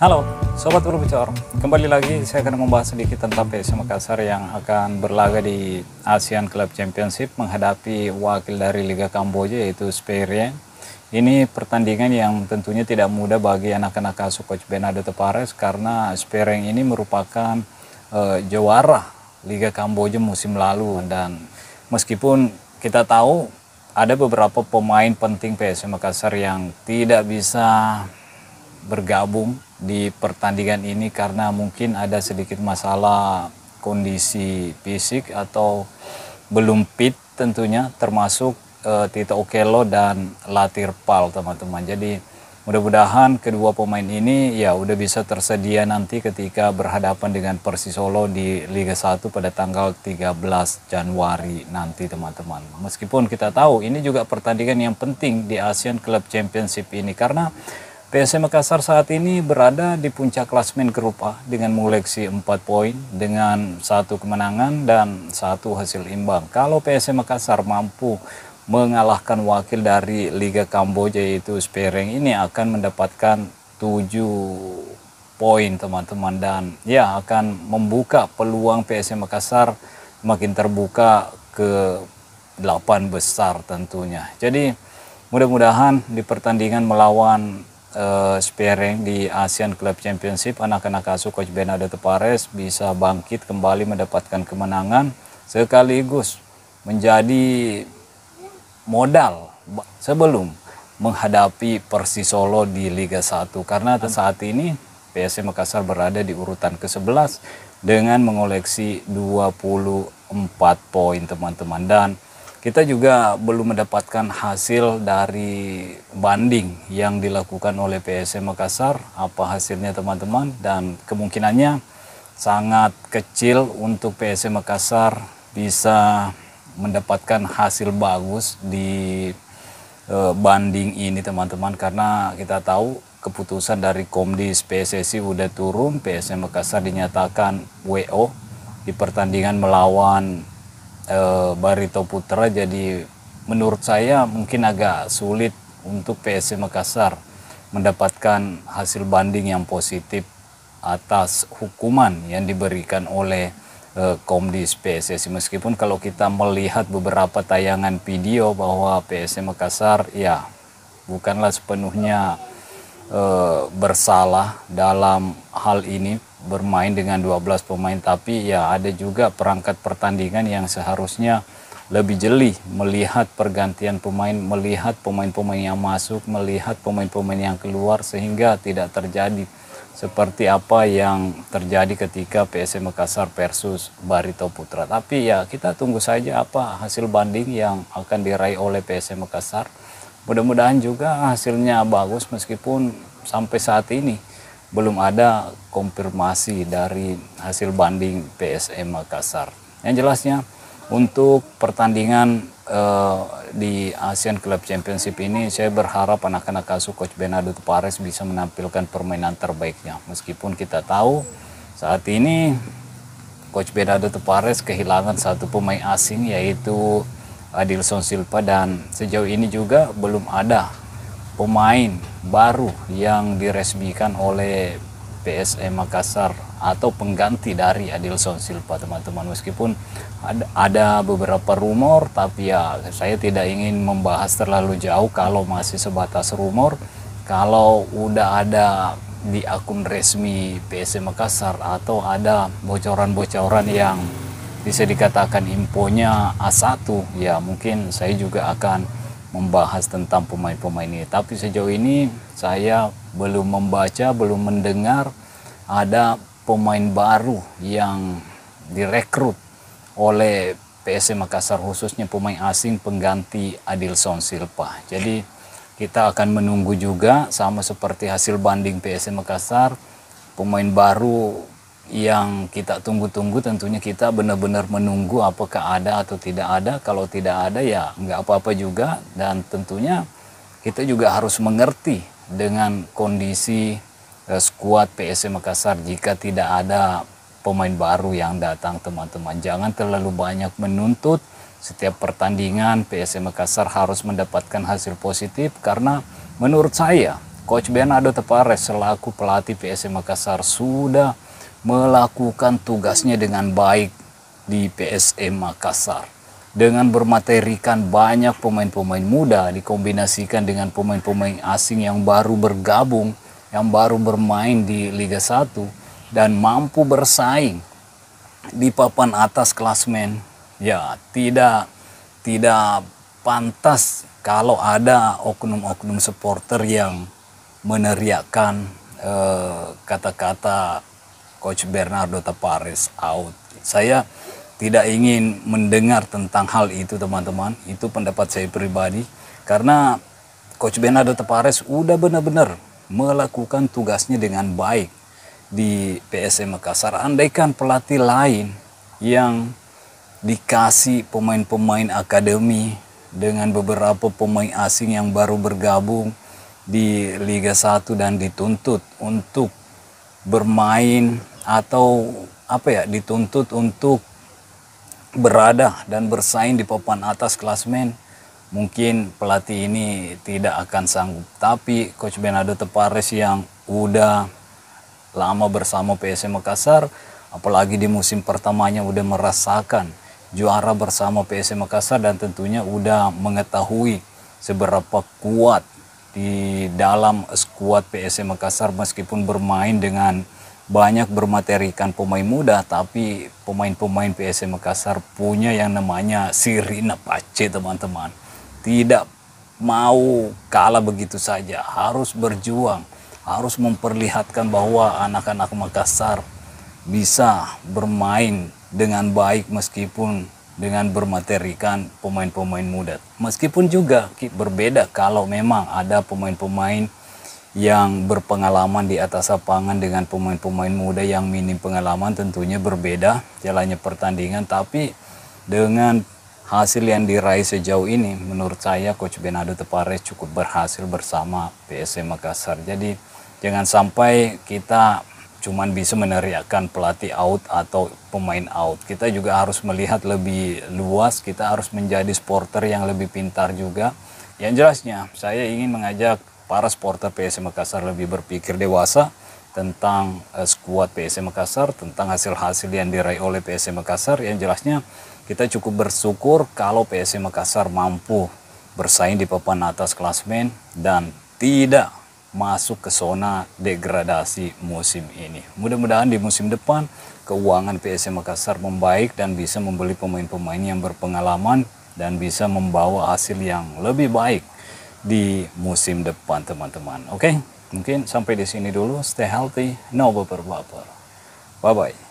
Halo, Sobat Berbicara. Kembali lagi saya akan membahas sedikit tentang PSM Makassar yang akan berlaga di ASEAN Club Championship menghadapi wakil dari Liga Kamboja yaitu Sperien. Ini pertandingan yang tentunya tidak mudah bagi anak-anak asuh Coach Bernardo Tavares karena Sperien ini merupakan juara Liga Kamboja musim lalu, dan meskipun kita tahu ada beberapa pemain penting PSM Makassar yang tidak bisa bergabung di pertandingan ini karena mungkin ada sedikit masalah kondisi fisik atau belum fit tentunya, termasuk Tito Okello dan Latir Pal, teman-teman. Jadi mudah-mudahan kedua pemain ini ya udah bisa tersedia nanti ketika berhadapan dengan Persisolo di Liga 1 pada tanggal 13 Januari nanti, teman-teman. Meskipun kita tahu ini juga pertandingan yang penting di ASEAN Club Championship ini karena PSM Makassar saat ini berada di puncak klasmen grup A dengan mengoleksi 4 poin dengan 1 kemenangan dan 1 hasil imbang. Kalau PSM Makassar mampu mengalahkan wakil dari Liga Kamboja yaitu Sperien, ini akan mendapatkan 7 poin, teman-teman, dan ya akan membuka peluang PSM Makassar makin terbuka ke 8 besar tentunya. Jadi mudah-mudahan di pertandingan melawan Sperien di ASEAN Club Championship anak-anak asuh Coach Bernardo Tavares bisa bangkit kembali mendapatkan kemenangan sekaligus menjadi modal sebelum menghadapi Persisolo di Liga 1 karena saat ini PSM Makassar berada di urutan ke-11 dengan mengoleksi 24 poin, teman-teman, dan kita juga belum mendapatkan hasil dari banding yang dilakukan oleh PSM Makassar. Apa hasilnya, teman-teman? Dan kemungkinannya sangat kecil untuk PSM Makassar bisa mendapatkan hasil bagus di banding ini, teman-teman. Karena kita tahu keputusan dari Komdis PSSI udah turun. PSM Makassar dinyatakan WO di pertandingan melawan Barito Putra. Jadi menurut saya mungkin agak sulit untuk PSM Makassar mendapatkan hasil banding yang positif atas hukuman yang diberikan oleh Komdis PSSI. Meskipun kalau kita melihat beberapa tayangan video bahwa PSM Makassar ya bukanlah sepenuhnya bersalah dalam hal ini bermain dengan 12 pemain, tapi ya ada juga perangkat pertandingan yang seharusnya lebih jeli melihat pergantian pemain, melihat pemain-pemain yang masuk, melihat pemain-pemain yang keluar sehingga tidak terjadi seperti apa yang terjadi ketika PSM Makassar versus Barito Putra. Tapi ya kita tunggu saja apa hasil banding yang akan diraih oleh PSM Makassar. Mudah-mudahan juga hasilnya bagus meskipun sampai saat ini belum ada konfirmasi dari hasil banding PSM Makassar. Yang jelasnya untuk pertandingan di ASEAN Club Championship ini saya berharap anak-anak asuh Coach Bernardo Tavares bisa menampilkan permainan terbaiknya. Meskipun kita tahu saat ini Coach Bernardo Tavares kehilangan satu pemain asing yaitu Adilson Silva, dan sejauh ini juga belum ada pemain baru yang diresmikan oleh PSM Makassar atau pengganti dari Adilson Silva, teman-teman. Meskipun ada beberapa rumor, tapi ya saya tidak ingin membahas terlalu jauh kalau masih sebatas rumor. Kalau udah ada di akun resmi PSM Makassar atau ada bocoran-bocoran yang bisa dikatakan infonya A1, ya mungkin saya juga akan membahas tentang pemain-pemain ini. Tapi sejauh ini saya belum membaca, belum mendengar ada pemain baru yang direkrut oleh PSM Makassar, khususnya pemain asing pengganti Adilson Silva. Jadi kita akan menunggu juga sama seperti hasil banding PSM Makassar, pemain baru yang kita tunggu-tunggu tentunya kita benar-benar menunggu apakah ada atau tidak ada. Kalau tidak ada ya nggak apa-apa juga, dan tentunya kita juga harus mengerti dengan kondisi skuad PSM Makassar jika tidak ada pemain baru yang datang, teman-teman. Jangan terlalu banyak menuntut setiap pertandingan PSM Makassar harus mendapatkan hasil positif, karena menurut saya Coach Bernardo Tavares selaku pelatih PSM Makassar sudah melakukan tugasnya dengan baik di PSM Makassar. Dengan bermaterikan banyak pemain-pemain muda dikombinasikan dengan pemain-pemain asing yang baru bergabung, yang baru bermain di Liga 1 dan mampu bersaing di papan atas klasmen. Ya, tidak pantas kalau ada oknum-oknum supporter yang meneriakkan kata-kata Coach Bernardo Tavares out. Saya tidak ingin mendengar tentang hal itu, teman-teman. Itu pendapat saya pribadi. Karena Coach Bernardo Tavares udah benar-benar melakukan tugasnya dengan baik di PSM Makassar. Andaikan pelatih lain yang dikasih pemain-pemain akademi dengan beberapa pemain asing yang baru bergabung di Liga 1 dan dituntut untuk bermain atau dituntut untuk berada dan bersaing di papan atas klasmen, mungkin pelatih ini tidak akan sanggup. Tapi Coach Bernardo Tavares yang udah lama bersama PSM Makassar, apalagi di musim pertamanya udah merasakan juara bersama PSM Makassar dan tentunya udah mengetahui seberapa kuat di dalam skuad PSM Makassar, meskipun bermain dengan banyak bermaterikan pemain muda, tapi pemain-pemain PSM Makassar punya yang namanya sirine pace, teman-teman. Tidak mau kalah begitu saja, harus berjuang, harus memperlihatkan bahwa anak-anak Makassar bisa bermain dengan baik meskipun dengan bermaterikan pemain-pemain muda. Meskipun juga berbeda kalau memang ada pemain-pemain yang berpengalaman di atas lapangan dengan pemain-pemain muda yang minim pengalaman, tentunya berbeda jalannya pertandingan. Tapi dengan hasil yang diraih sejauh ini, menurut saya Coach Bernardo Tavares cukup berhasil bersama PSM Makassar. Jadi jangan sampai kita cuman bisa meneriakkan pelatih out atau pemain out. Kita juga harus melihat lebih luas, kita harus menjadi supporter yang lebih pintar juga. Yang jelasnya, saya ingin mengajak para supporter PSM Makassar lebih berpikir dewasa tentang skuad PSM Makassar, tentang hasil-hasil yang diraih oleh PSM Makassar. Yang jelasnya, kita cukup bersyukur kalau PSM Makassar mampu bersaing di papan atas klasmen dan tidak masuk ke zona degradasi musim ini. Mudah-mudahan di musim depan keuangan PSM Makassar membaik dan bisa membeli pemain-pemain yang berpengalaman dan bisa membawa hasil yang lebih baik di musim depan, teman-teman. Oke, mungkin sampai di sini dulu. Stay healthy, no baper-baper. Bye-bye.